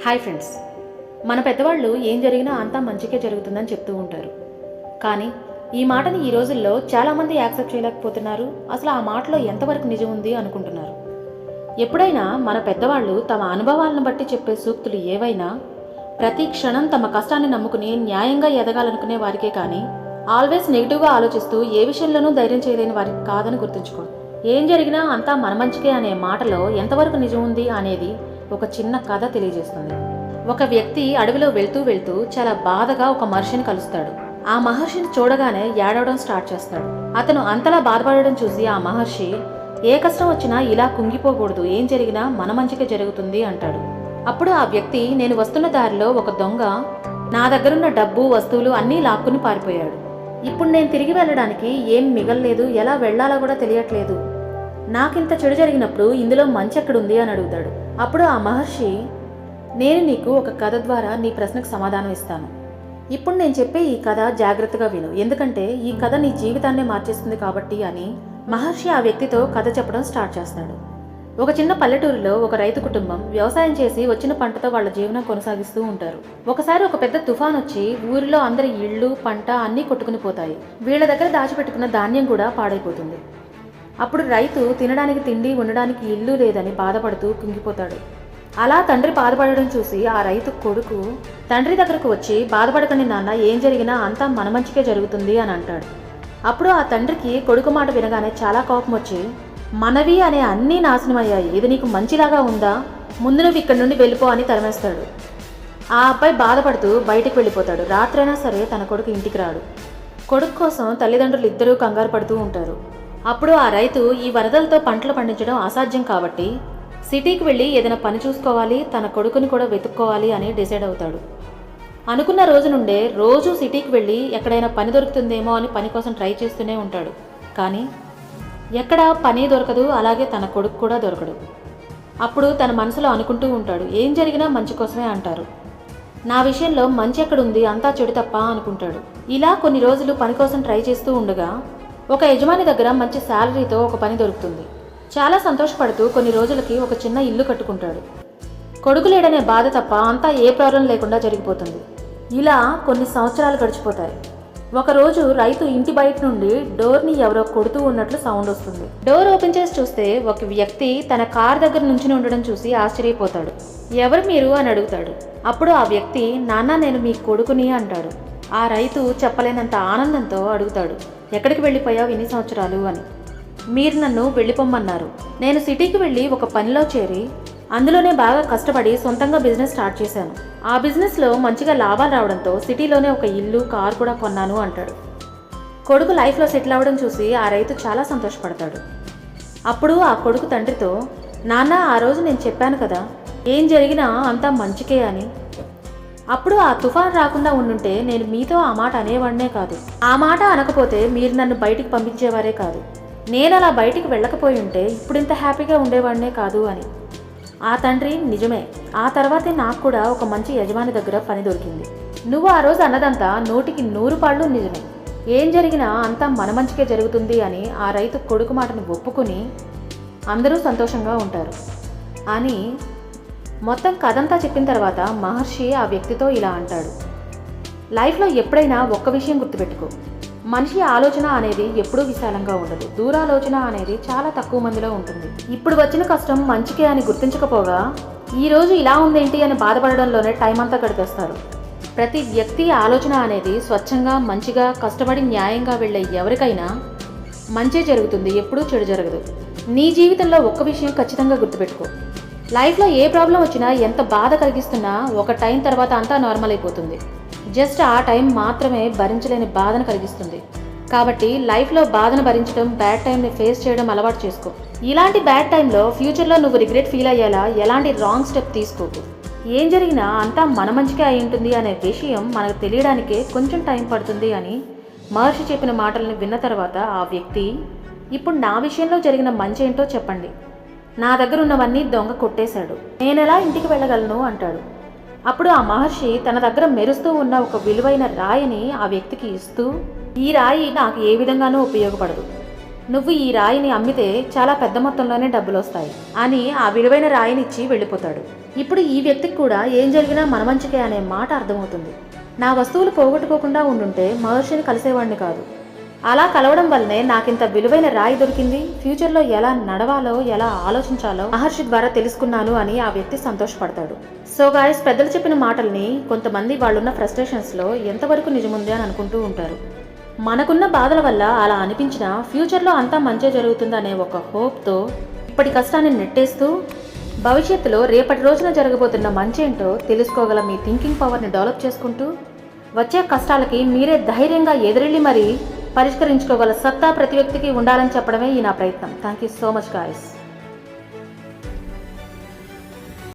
Hi friends, మన పెద్దవాళ్ళు ఏం జరిగినా అంతా మంచికే జరుగుతుందని చెప్తూ ఉంటారు. కానీ ఈ మాటని ఈ రోజుల్లో చాలామంది యాక్సెప్ట్ చేయలేకపోతున్నారు. అసలు ఆ మాటలో ఎంతవరకు నిజం ఉంది అనుకుంటున్నారు. ఎప్పుడైనా మన పెద్దవాళ్ళు తమ అనుభవాలను బట్టి చెప్పే సూక్తులు ఏవైనా ప్రతి క్షణం తమ కష్టాన్ని నమ్ముకుని న్యాయంగా ఎదగాలనుకునే వారికే కానీ ఆల్వేస్ నెగిటివ్గా ఆలోచిస్తూ ఏ విషయంలోనూ ధైర్యం చేయలేని వారికి కాదని గుర్తుంచుకోండి. ఏం జరిగినా అంతా మన మంచికే అనే మాటలో ఎంతవరకు నిజం ఉంది అనేది ఒక చిన్న కథ తెలియజేస్తుంది. ఒక వ్యక్తి అడవిలో వెళ్తూ వెళ్తూ చాలా బాధగా ఒక మహర్షిని కలుస్తాడు. ఆ మహర్షిని చూడగానే ఏడవడం స్టార్ట్ చేస్తాడు. అతను అంతలా బాధపడడం చూసి ఆ మహర్షి, ఏ కష్టం వచ్చినా ఇలా కుంగిపోకూడదు, ఏం జరిగినా మన మంచికే జరుగుతుంది అంటాడు. అప్పుడు ఆ వ్యక్తి, నేను వస్తున్న దారిలో ఒక దొంగ నా దగ్గరున్న డబ్బు వస్తువులు అన్నీ లాక్కుని పారిపోయాడు. ఇప్పుడు నేను తిరిగి వెళ్ళడానికి ఏం మిగల్లేదు, ఎలా వెళ్లాలో కూడా తెలియట్లేదు. నాకింత చెడు జరిగినప్పుడు ఇందులో మంచి ఎక్కడుంది అని అడుగుతాడు. అప్పుడు ఆ మహర్షి, నేను నీకు ఒక కథ ద్వారా నీ ప్రశ్నకు సమాధానం ఇస్తాను. ఇప్పుడు నేను చెప్పే ఈ కథ జాగ్రత్తగా విను, ఎందుకంటే ఈ కథ నీ జీవితాన్నే మార్చేస్తుంది కాబట్టి అని మహర్షి ఆ వ్యక్తితో కథ చెప్పడం స్టార్ట్ చేస్తాడు. ఒక చిన్న పల్లెటూరులో ఒక రైతు కుటుంబం వ్యవసాయం చేసి వచ్చిన పంటతో వాళ్ళ జీవనం కొనసాగిస్తూ ఉంటారు. ఒకసారి ఒక పెద్ద తుఫాన్ వచ్చి ఊరిలో అందరి ఇళ్ళు పంట అన్నీ కొట్టుకుని పోతాయి. వీళ్ళ దగ్గర దాచిపెట్టుకున్న ధాన్యం కూడా పాడైపోతుంది. అప్పుడు రైతు తినడానికి తిండి, ఉండడానికి ఇల్లు లేదని బాధపడుతూ కుంగిపోతాడు. అలా తండ్రి బాధపడడం చూసి ఆ రైతు కొడుకు తండ్రి దగ్గరకు వచ్చి, బాధపడకండి నాన్న, ఏం జరిగినా అంతా మన మంచికే జరుగుతుంది అని అంటాడు. అప్పుడు ఆ తండ్రికి కొడుకు మాట వినగానే చాలా కోపం వచ్చి, మనవి అనే అన్నీ నాశనమయ్యాయి, ఇది నీకు మంచిలాగా ఉందా, ముందు నువ్వు ఇక్కడి నుండి వెళ్ళిపో అని తరిమేస్తాడు. ఆ అబ్బాయి బాధపడుతూ బయటికి వెళ్ళిపోతాడు. రాత్రైనా సరే తన కొడుకు ఇంటికి రాడు. కొడుకు కోసం తల్లిదండ్రులు ఇద్దరూ కంగారు పడుతూ ఉంటారు. అప్పుడు ఆ రైతు ఈ వరదలతో పంటలు పండించడం అసాధ్యం కాబట్టి సిటీకి వెళ్ళి ఏదైనా పని చూసుకోవాలి, తన కొడుకుని కూడా వెతుక్కోవాలి అని డిసైడ్ అవుతాడు. అనుకున్న రోజు నుండే రోజు సిటీకి వెళ్ళి ఎక్కడైనా పని దొరుకుతుందేమో అని పని కోసం ట్రై చేస్తూనే ఉంటాడు. కానీ ఎక్కడా పని దొరకదు, అలాగే తన కొడుకు కూడా దొరకడు. అప్పుడు తన మనసులో అనుకుంటూ ఉంటాడు, ఏం జరిగినా మంచి కోసమే అంటారు, నా విషయంలో మంచి ఎక్కడుంది, అంతా చెడు తప్ప అనుకుంటాడు. ఇలా కొన్ని రోజులు పని కోసం ట్రై చేస్తూ ఉండగా ఒక యజమాని దగ్గర మంచి శాలరీతో ఒక పని దొరుకుతుంది. చాలా సంతోషపడుతూ కొన్ని రోజులకి ఒక చిన్న ఇల్లు కట్టుకుంటాడు. కొడుకు లేడనే బాధ తప్ప అంతా ఏ ప్రాబ్లం లేకుండా జరిగిపోతుంది. ఇలా కొన్ని సంవత్సరాలు గడిచిపోతాయి. ఒకరోజు రైతు ఇంటి బయట నుండి డోర్ని ఎవరో కొడుతూ ఉన్నట్లు సౌండ్ వస్తుంది. డోర్ ఓపెన్ చేసి చూస్తే ఒక వ్యక్తి తన కార్ దగ్గర నుంచుని ఉండడం చూసి ఆశ్చర్యపోతాడు. ఎవరు మీరు అని అడుగుతాడు. అప్పుడు ఆ వ్యక్తి, నాన్న నేను మీ కొడుకుని అంటాడు. ఆ రైతు చెప్పలేనంత ఆనందంతో అడుగుతాడు, ఎక్కడికి వెళ్ళిపోయావు ఇన్ని సంవత్సరాలు అని. మీరు నన్ను వెళ్ళిపోమ్మన్నారు. నేను సిటీకి వెళ్ళి ఒక పనిలో చేరి అందులోనే బాగా కష్టపడి సొంతంగా బిజినెస్ స్టార్ట్ చేశాను. ఆ బిజినెస్లో మంచిగా లాభాలు రావడంతో సిటీలోనే ఒక ఇల్లు, కారు కూడా కొన్నాను అంటాడు. కొడుకు లైఫ్లో సెటిల్ అవ్వడం చూసి ఆ రైతు చాలా సంతోషపడతాడు. అప్పుడు ఆ కొడుకు తండ్రితో, నాన్న ఆ రోజు నేను చెప్పాను కదా, ఏం జరిగినా అంతా మంచికే అని. అప్పుడు ఆ తుఫాన్ రాకుండా ఉండుంటే నేను మీతో ఆ మాట అనేవాడినే కాదు. ఆ మాట అనకపోతే మీరు నన్ను బయటికి పంపించేవారే కాదు. నేను అలా బయటికి వెళ్ళకపోయి ఉంటే ఇప్పుడు ఇంత హ్యాపీగా ఉండేవాడినే కాదు అని. ఆ తండ్రి, నిజమే, ఆ తర్వాతే నాకు కూడా ఒక మంచి యజమాని దగ్గర పని దొరికింది. నువ్వు ఆ రోజు అన్నదంతా 100కి 100 పాళ్ళు నిజమే, ఏం జరిగినా అంతా మన మంచికే జరుగుతుంది అని ఆ రైతు కొడుకు మాటను ఒప్పుకుని అందరూ సంతోషంగా ఉంటారు అని మొత్తం కథంతా చెప్పిన తర్వాత మహర్షి ఆ వ్యక్తితో ఇలా అంటాడు, లైఫ్లో ఎప్పుడైనా ఒక్క విషయం గుర్తుపెట్టుకో, మనిషి ఆలోచన అనేది ఎప్పుడూ విశాలంగా ఉండదు, దూరాలోచన అనేది చాలా తక్కువ మందిలో ఉంటుంది. ఇప్పుడు వచ్చిన కష్టం మంచికే అని గుర్తించకపోగా ఈరోజు ఇలా ఉందేంటి అని బాధపడడంలోనే టైం అంతా గడిపేస్తారు. ప్రతి వ్యక్తి ఆలోచన అనేది స్వచ్ఛంగా, మంచిగా, కష్టపడి న్యాయంగా వెళ్ళే ఎవరికైనా మంచే జరుగుతుంది, ఎప్పుడూ చెడు జరగదు. నీ జీవితంలో ఒక్క విషయం ఖచ్చితంగా గుర్తుపెట్టుకో, లైఫ్లో ఏ ప్రాబ్లం వచ్చినా, ఎంత బాధ కలిగిస్తున్నా ఒక టైం తర్వాత అంతా నార్మల్ అయిపోతుంది. జస్ట్ ఆ టైం మాత్రమే భరించలేని బాధను కలిగిస్తుంది. కాబట్టి లైఫ్లో బాధను భరించడం, బ్యాడ్ టైంని ఫేస్ చేయడం అలవాటు చేసుకో. ఇలాంటి బ్యాడ్ టైంలో ఫ్యూచర్లో నువ్వు రిగ్రెట్ ఫీల్ అయ్యేలా ఎలాంటి రాంగ్ స్టెప్ తీసుకోకు. ఏం జరిగినా అంతా మన మంచిగా అయి ఉంటుంది అనే విషయం మనకు తెలియడానికే కొంచెం టైం పడుతుంది అని మహర్షి చెప్పిన మాటలను విన్న తర్వాత ఆ వ్యక్తి, ఇప్పుడు నా విషయంలో జరిగిన మంచి ఏంటో చెప్పండి, నా దగ్గర ఉన్నవన్నీ దొంగ కొట్టేశాడు, నేనెలా ఇంటికి వెళ్ళగలను అంటాడు. అప్పుడు ఆ మహర్షి తన దగ్గర మెరుస్తూ ఉన్న ఒక విలువైన రాయిని ఆ వ్యక్తికి ఇస్తూ, ఈ రాయి నాకు ఏ విధంగానూ ఉపయోగపడదు, నువ్వు ఈ రాయిని అమ్మితే చాలా పెద్ద మొత్తంలోనే డబ్బులు వస్తాయి అని ఆ విలువైన రాయినిచ్చి వెళ్ళిపోతాడు. ఇప్పుడు ఈ వ్యక్తికి కూడా ఏం జరిగినా మన మంచికే అనే మాట అర్థమవుతుంది. నా వస్తువులు పోగొట్టుకోకుండా ఉండుంటే మహర్షిని కలిసేవాడిని కాదు. అలా కలవడం వల్లనే నాకింత విలువైన రాయి దొరికింది, ఫ్యూచర్లో ఎలా నడవాలో ఎలా ఆలోచించాలో మహర్షి ద్వారా తెలుసుకున్నాను అని ఆ వ్యక్తి సంతోషపడతాడు. సో గాయస్, పెద్దలు చెప్పిన మాటల్ని కొంతమంది వాళ్ళున్న ఫ్రస్ట్రేషన్స్లో ఎంతవరకు నిజముంది అని అనుకుంటూ ఉంటారు. మనకున్న బాధల వల్ల అలా అనిపించినా ఫ్యూచర్లో అంతా మంచి జరుగుతుందనే ఒక హోప్తో ఇప్పటి కష్టాన్ని నెట్టేస్తూ భవిష్యత్తులో రేపటి రోజున జరగబోతున్న మంచేంటో తెలుసుకోగల మీ థింకింగ్ పవర్ని డెవలప్ చేసుకుంటూ వచ్చే కష్టాలకి మీరే ధైర్యంగా ఎదురెళ్ళి మరీ పరిష్కరించుకోగల సత్తా ప్రతి వ్యక్తికి ఉండాలని చెప్పడమే ఈ నా ప్రయత్నం. Thank you so much guys.